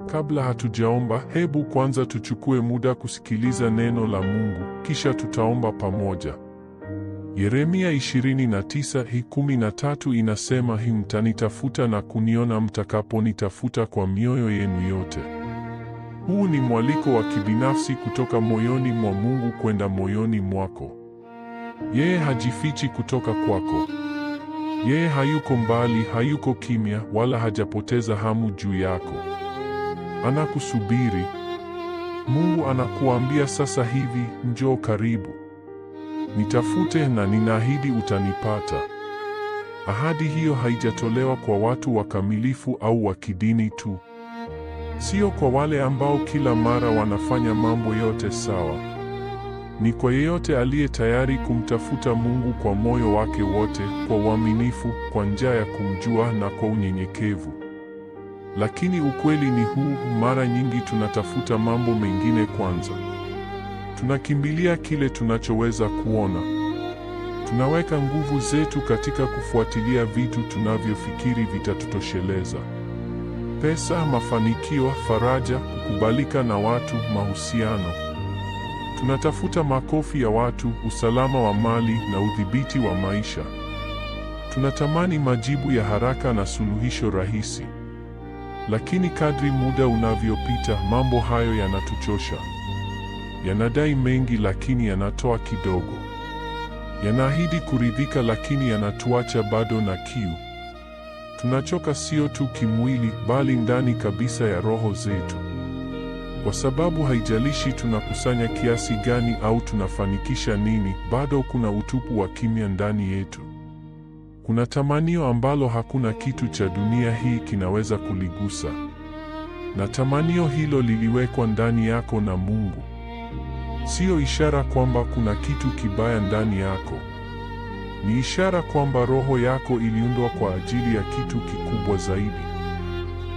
Kabla hatujaomba, hebu kwanza tuchukue muda kusikiliza neno la Mungu, kisha tutaomba pamoja. Yeremia 29:13 inasema, mtanitafuta na kuniona mtakaponitafuta kwa mioyo yenu yote. Huu ni mwaliko wa kibinafsi kutoka moyoni mwa Mungu kwenda moyoni mwako. Yeye hajifichi kutoka kwako. Yeye hayuko mbali, hayuko kimya, wala hajapoteza hamu juu yako. Anakusubiri. Mungu anakuambia sasa hivi, njoo karibu. Nitafute na ninaahidi utanipata. Ahadi hiyo haijatolewa kwa watu wakamilifu au wa kidini tu. Sio kwa wale ambao kila mara wanafanya mambo yote sawa. Ni kwa yeyote aliye tayari kumtafuta Mungu kwa moyo wake wote, kwa uaminifu, kwa njia ya kumjua na kwa unyenyekevu. Lakini ukweli ni huu, mara nyingi tunatafuta mambo mengine kwanza. Tunakimbilia kile tunachoweza kuona. Tunaweka nguvu zetu katika kufuatilia vitu tunavyofikiri vitatutosheleza. Pesa, mafanikio, faraja, kukubalika na watu, mahusiano. Tunatafuta makofi ya watu, usalama wa mali na udhibiti wa maisha. Tunatamani majibu ya haraka na suluhisho rahisi. Lakini kadri muda unavyopita, mambo hayo yanatuchosha. Yanadai mengi lakini yanatoa kidogo. Yanaahidi kuridhika lakini yanatuacha bado na kiu. Tunachoka sio tu kimwili, bali ndani kabisa ya roho zetu. Kwa sababu haijalishi tunakusanya kiasi gani au tunafanikisha nini, bado kuna utupu wa kimya ndani yetu. Kuna tamanio ambalo hakuna kitu cha dunia hii kinaweza kuligusa. Na tamanio hilo liliwekwa ndani yako na Mungu. Sio ishara kwamba kuna kitu kibaya ndani yako. Ni ishara kwamba roho yako iliundwa kwa ajili ya kitu kikubwa zaidi.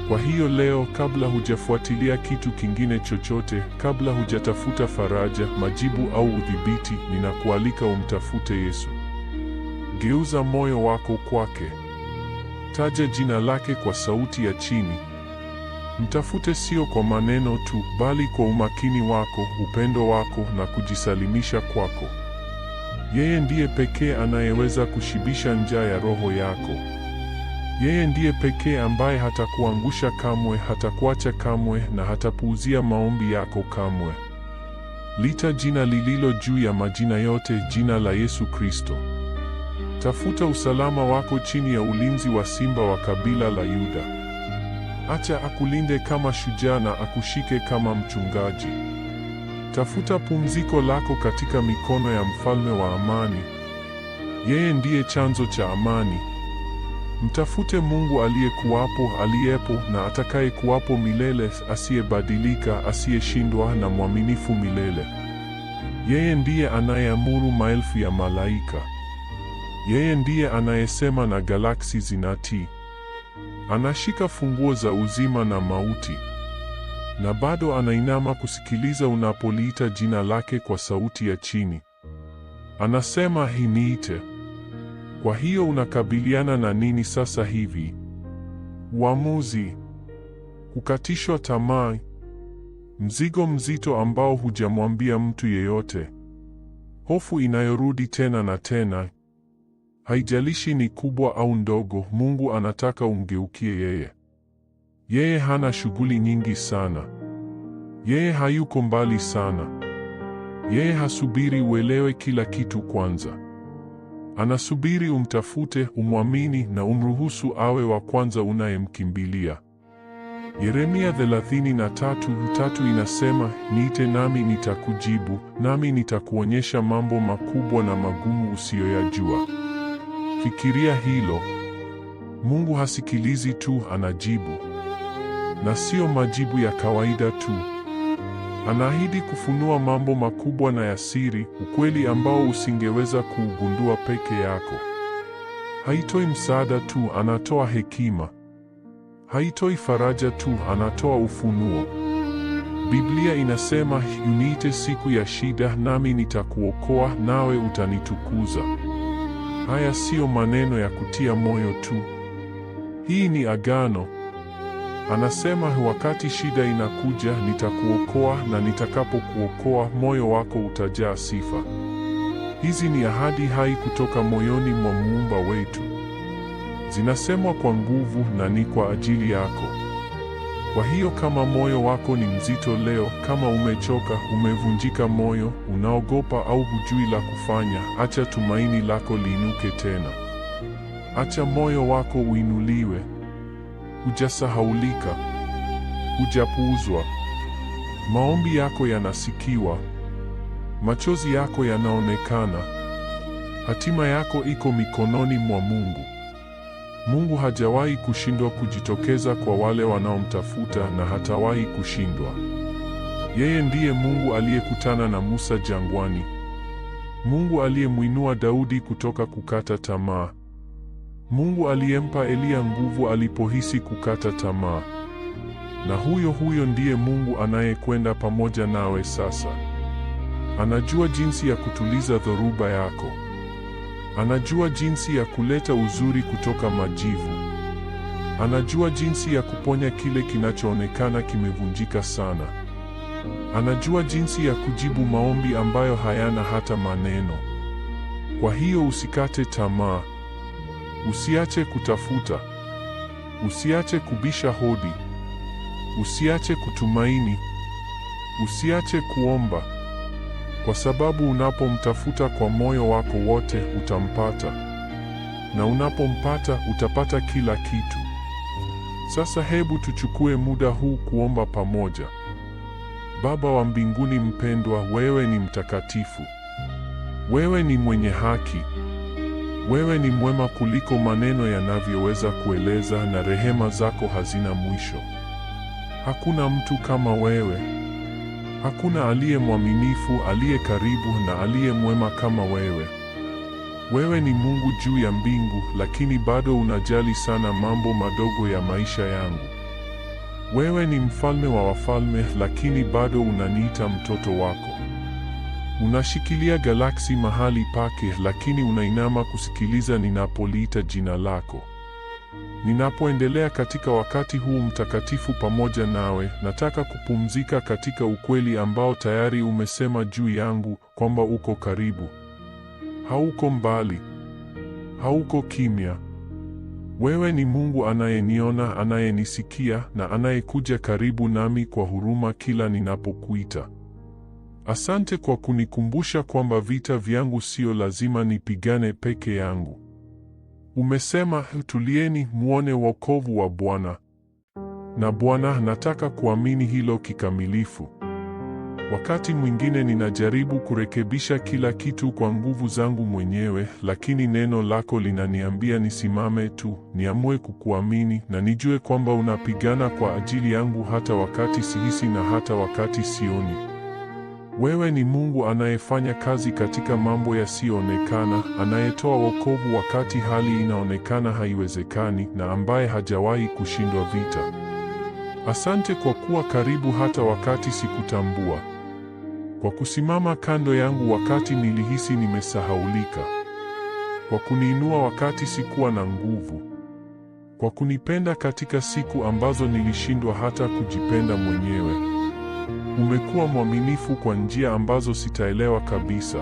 Kwa hiyo leo, kabla hujafuatilia kitu kingine chochote, kabla hujatafuta faraja, majibu au udhibiti, ninakualika umtafute Yesu. Geuza moyo wako kwake. Taja jina lake kwa sauti ya chini. Mtafute sio kwa maneno tu, bali kwa umakini wako, upendo wako na kujisalimisha kwako. Yeye ndiye pekee anayeweza kushibisha njaa ya roho yako. Yeye ndiye pekee ambaye hatakuangusha kamwe, hatakuacha kamwe na hatapuuzia maombi yako kamwe. Lita jina lililo juu ya majina yote, jina la Yesu Kristo. Tafuta usalama wako chini ya ulinzi wa simba wa kabila la Yuda. Acha akulinde kama shujaa na akushike kama mchungaji. Tafuta pumziko lako katika mikono ya mfalme wa amani. Yeye ndiye chanzo cha amani. Mtafute Mungu aliyekuwapo, aliyepo na atakayekuwapo milele, asiyebadilika, asiyeshindwa na mwaminifu milele. Yeye ndiye anayeamuru maelfu ya malaika. Yeye ndiye anayesema na galaksi zinatii. Anashika funguo za uzima na mauti. Na bado anainama kusikiliza unapoliita jina lake kwa sauti ya chini. Anasema, niite. Kwa hiyo unakabiliana na nini sasa hivi? Uamuzi, kukatishwa tamaa, mzigo mzito ambao hujamwambia mtu yeyote, hofu inayorudi tena na tena. Haijalishi ni kubwa au ndogo, Mungu anataka umgeukie yeye. Yeye hana shughuli nyingi sana. Yeye hayuko mbali sana. Yeye hasubiri uelewe kila kitu kwanza. Anasubiri umtafute, umwamini na umruhusu awe wa kwanza unayemkimbilia. Yeremia 33:3 inasema, niite nami nitakujibu, nami nitakuonyesha mambo makubwa na magumu usiyoyajua. Fikiria hilo. Mungu hasikilizi tu, anajibu. Na sio majibu ya kawaida tu. Anaahidi kufunua mambo makubwa na ya siri, ukweli ambao usingeweza kuugundua peke yako. Haitoi msaada tu, anatoa hekima. Haitoi faraja tu, anatoa ufunuo. Biblia inasema, uniite siku ya shida, nami nitakuokoa, nawe utanitukuza. Haya siyo maneno ya kutia moyo tu. Hii ni agano. Anasema wakati shida inakuja, nitakuokoa, na nitakapokuokoa moyo wako utajaa sifa. Hizi ni ahadi hai kutoka moyoni mwa Muumba wetu. Zinasemwa kwa nguvu na ni kwa ajili yako. Kwa hiyo kama moyo wako ni mzito leo, kama umechoka, umevunjika moyo, unaogopa au hujui la kufanya, acha tumaini lako liinuke tena. Acha moyo wako uinuliwe. Hujasahaulika. Hujapuuzwa. Maombi yako yanasikiwa. Machozi yako yanaonekana. Hatima yako iko mikononi mwa Mungu. Mungu hajawahi kushindwa kujitokeza kwa wale wanaomtafuta na hatawahi kushindwa. Yeye ndiye Mungu aliyekutana na Musa jangwani. Mungu aliyemwinua Daudi kutoka kukata tamaa. Mungu aliyempa Eliya nguvu alipohisi kukata tamaa. Na huyo ndiye Mungu anayekwenda pamoja nawe sasa. Anajua jinsi ya kutuliza dhoruba yako. Anajua jinsi ya kuleta uzuri kutoka majivu. Anajua jinsi ya kuponya kile kinachoonekana kimevunjika sana. Anajua jinsi ya kujibu maombi ambayo hayana hata maneno. Kwa hiyo usikate tamaa. Usiache kutafuta. Usiache kubisha hodi. Usiache kutumaini. Usiache kuomba. Kwa sababu unapomtafuta kwa moyo wako wote utampata. Na unapompata utapata kila kitu. Sasa hebu tuchukue muda huu kuomba pamoja. Baba wa mbinguni mpendwa, wewe ni mtakatifu. Wewe ni mwenye haki. Wewe ni mwema kuliko maneno yanavyoweza kueleza, na rehema zako hazina mwisho. Hakuna mtu kama wewe. Hakuna aliye mwaminifu, aliye karibu na aliye mwema kama wewe. Wewe ni Mungu juu ya mbingu, lakini bado unajali sana mambo madogo ya maisha yangu. Wewe ni mfalme wa wafalme, lakini bado unaniita mtoto wako. Unashikilia galaksi mahali pake, lakini unainama kusikiliza ninapoliita jina lako. Ninapoendelea katika wakati huu mtakatifu pamoja nawe, nataka kupumzika katika ukweli ambao tayari umesema juu yangu, kwamba uko karibu. Hauko mbali. Hauko kimya. Wewe ni Mungu anayeniona, anayenisikia na anayekuja karibu nami kwa huruma kila ninapokuita. Asante kwa kunikumbusha kwamba vita vyangu sio lazima nipigane peke yangu. Umesema, tulieni muone wokovu wa Bwana. Na Bwana, nataka kuamini hilo kikamilifu. Wakati mwingine ninajaribu kurekebisha kila kitu kwa nguvu zangu mwenyewe, lakini neno lako linaniambia nisimame tu, niamue kukuamini na nijue kwamba unapigana kwa ajili yangu hata wakati sihisi na hata wakati sioni. Wewe ni Mungu anayefanya kazi katika mambo yasiyoonekana, anayetoa wokovu wakati hali inaonekana haiwezekani, na ambaye hajawahi kushindwa vita. Asante kwa kuwa karibu hata wakati sikutambua. Kwa kusimama kando yangu wakati nilihisi nimesahaulika. Kwa kuniinua wakati sikuwa na nguvu. Kwa kunipenda katika siku ambazo nilishindwa hata kujipenda mwenyewe. Umekuwa mwaminifu kwa njia ambazo sitaelewa kabisa.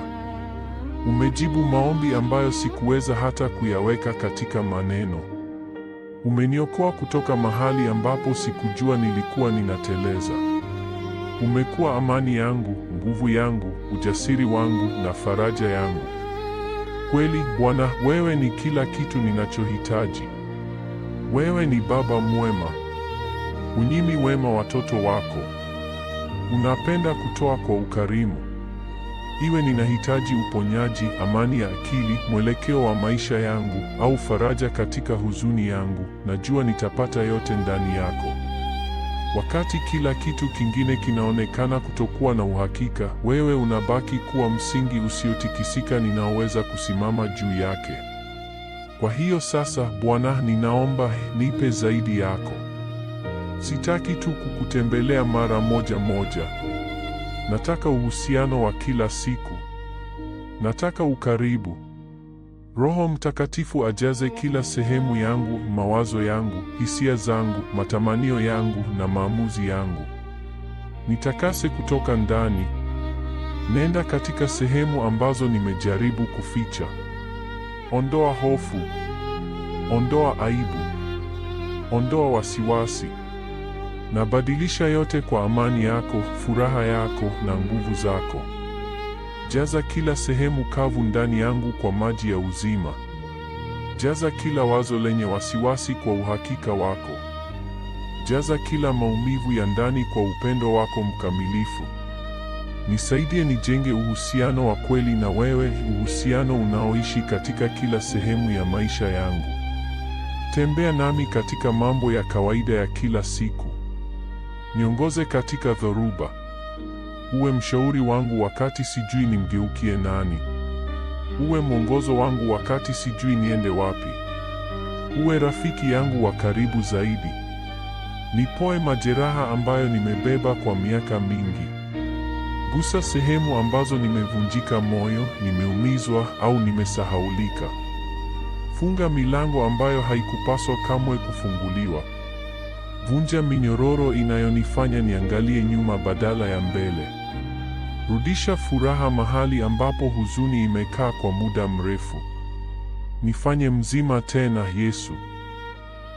Umejibu maombi ambayo sikuweza hata kuyaweka katika maneno. Umeniokoa kutoka mahali ambapo sikujua nilikuwa ninateleza. Umekuwa amani yangu, nguvu yangu, ujasiri wangu na faraja yangu. Kweli Bwana, wewe ni kila kitu ninachohitaji. Wewe ni Baba mwema. Unyimi wema watoto wako. Unapenda kutoa kwa ukarimu. Iwe ninahitaji uponyaji, amani ya akili, mwelekeo wa maisha yangu, au faraja katika huzuni yangu, najua nitapata yote ndani yako. Wakati kila kitu kingine kinaonekana kutokuwa na uhakika, wewe unabaki kuwa msingi usiotikisika ninaoweza kusimama juu yake. Kwa hiyo sasa, Bwana, ninaomba nipe zaidi yako. Sitaki tu kukutembelea mara moja. Nataka uhusiano wa kila siku. Nataka ukaribu. Roho Mtakatifu ajaze kila sehemu yangu, mawazo yangu, hisia zangu, matamanio yangu na maamuzi yangu. Nitakase kutoka ndani. Nenda katika sehemu ambazo nimejaribu kuficha. Ondoa hofu. Ondoa aibu. Ondoa wasiwasi. Na badilisha yote kwa amani yako, furaha yako na nguvu zako. Jaza kila sehemu kavu ndani yangu kwa maji ya uzima. Jaza kila wazo lenye wasiwasi kwa uhakika wako. Jaza kila maumivu ya ndani kwa upendo wako mkamilifu. Nisaidie nijenge uhusiano wa kweli na wewe, uhusiano unaoishi katika kila sehemu ya maisha yangu. Tembea nami katika mambo ya kawaida ya kila siku. Niongoze katika dhoruba. Uwe mshauri wangu wakati sijui nimgeukie nani. Uwe mwongozo wangu wakati sijui niende wapi. Uwe rafiki yangu wa karibu zaidi. Nipoe majeraha ambayo nimebeba kwa miaka mingi. Gusa sehemu ambazo nimevunjika moyo, nimeumizwa au nimesahaulika. Funga milango ambayo haikupaswa kamwe kufunguliwa. Vunja minyororo inayonifanya niangalie nyuma badala ya mbele. Rudisha furaha mahali ambapo huzuni imekaa kwa muda mrefu. Nifanye mzima tena, Yesu.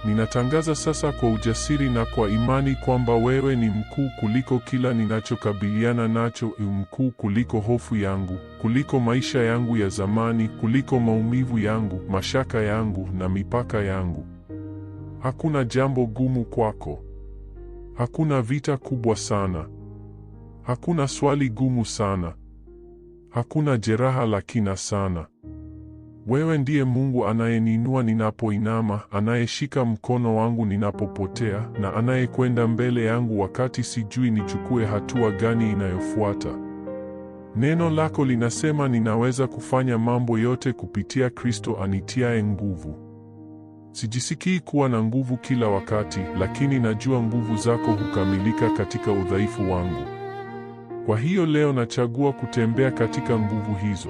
Ninatangaza sasa kwa ujasiri na kwa imani kwamba wewe ni mkuu kuliko kila ninachokabiliana nacho, mkuu kuliko hofu yangu, kuliko maisha yangu ya zamani, kuliko maumivu yangu, mashaka yangu na mipaka yangu. Hakuna jambo gumu kwako. Hakuna vita kubwa sana. Hakuna swali gumu sana. Hakuna jeraha la kina sana. Wewe ndiye Mungu anayeniinua ninapoinama, anayeshika mkono wangu ninapopotea, na anayekwenda mbele yangu wakati sijui nichukue hatua gani inayofuata. Neno lako linasema ninaweza kufanya mambo yote kupitia Kristo anitiaye nguvu. Sijisikii kuwa na nguvu kila wakati, lakini najua nguvu zako hukamilika katika udhaifu wangu. Kwa hiyo leo nachagua kutembea katika nguvu hizo.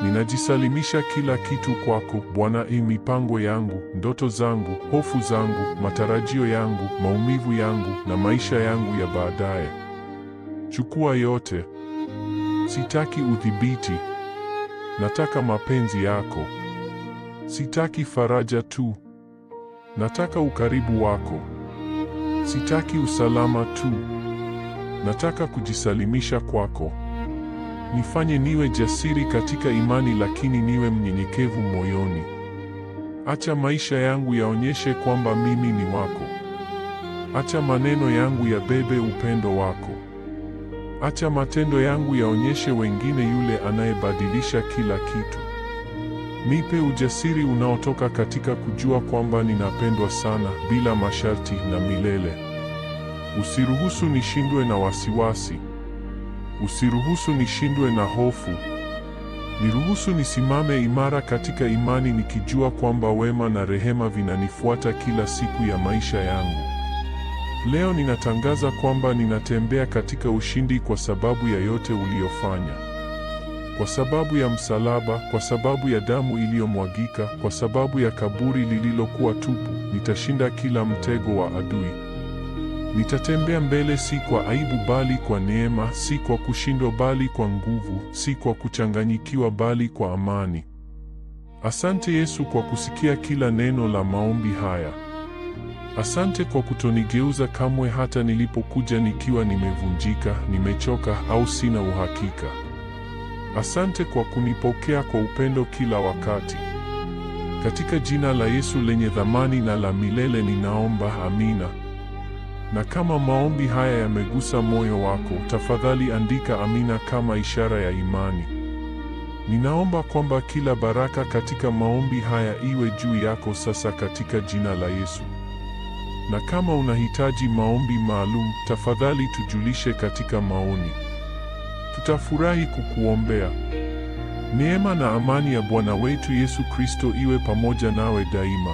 Ninajisalimisha kila kitu kwako, Bwana, mipango yangu, ndoto zangu, hofu zangu, matarajio yangu, maumivu yangu na maisha yangu ya baadaye. Chukua yote. Sitaki udhibiti. Nataka mapenzi yako. Sitaki faraja tu. Nataka ukaribu wako. Sitaki usalama tu. Nataka kujisalimisha kwako. Nifanye niwe jasiri katika imani, lakini niwe mnyenyekevu moyoni. Acha maisha yangu yaonyeshe kwamba mimi ni wako. Acha maneno yangu yabebe upendo wako. Acha matendo yangu yaonyeshe wengine yule anayebadilisha kila kitu. Nipe ujasiri unaotoka katika kujua kwamba ninapendwa sana, bila masharti na milele. Usiruhusu nishindwe na wasiwasi. Usiruhusu nishindwe na hofu. Niruhusu nisimame imara katika imani, nikijua kwamba wema na rehema vinanifuata kila siku ya maisha yangu. Leo ninatangaza kwamba ninatembea katika ushindi kwa sababu ya yote uliyofanya. Kwa sababu ya msalaba, kwa sababu ya damu iliyomwagika, kwa sababu ya kaburi lililokuwa tupu, nitashinda kila mtego wa adui. Nitatembea mbele, si kwa aibu bali kwa neema, si kwa kushindwa bali kwa nguvu, si kwa kuchanganyikiwa bali kwa amani. Asante Yesu kwa kusikia kila neno la maombi haya. Asante kwa kutonigeuza kamwe hata nilipokuja nikiwa nimevunjika, nimechoka au sina uhakika. Asante kwa kunipokea kwa upendo kila wakati. Katika jina la Yesu lenye thamani na la milele ninaomba, amina. Na kama maombi haya yamegusa moyo wako, tafadhali andika amina kama ishara ya imani. Ninaomba kwamba kila baraka katika maombi haya iwe juu yako sasa katika jina la Yesu. Na kama unahitaji maombi maalum, tafadhali tujulishe katika maoni. Tutafurahi kukuombea. Neema na amani ya Bwana wetu Yesu Kristo iwe pamoja nawe daima.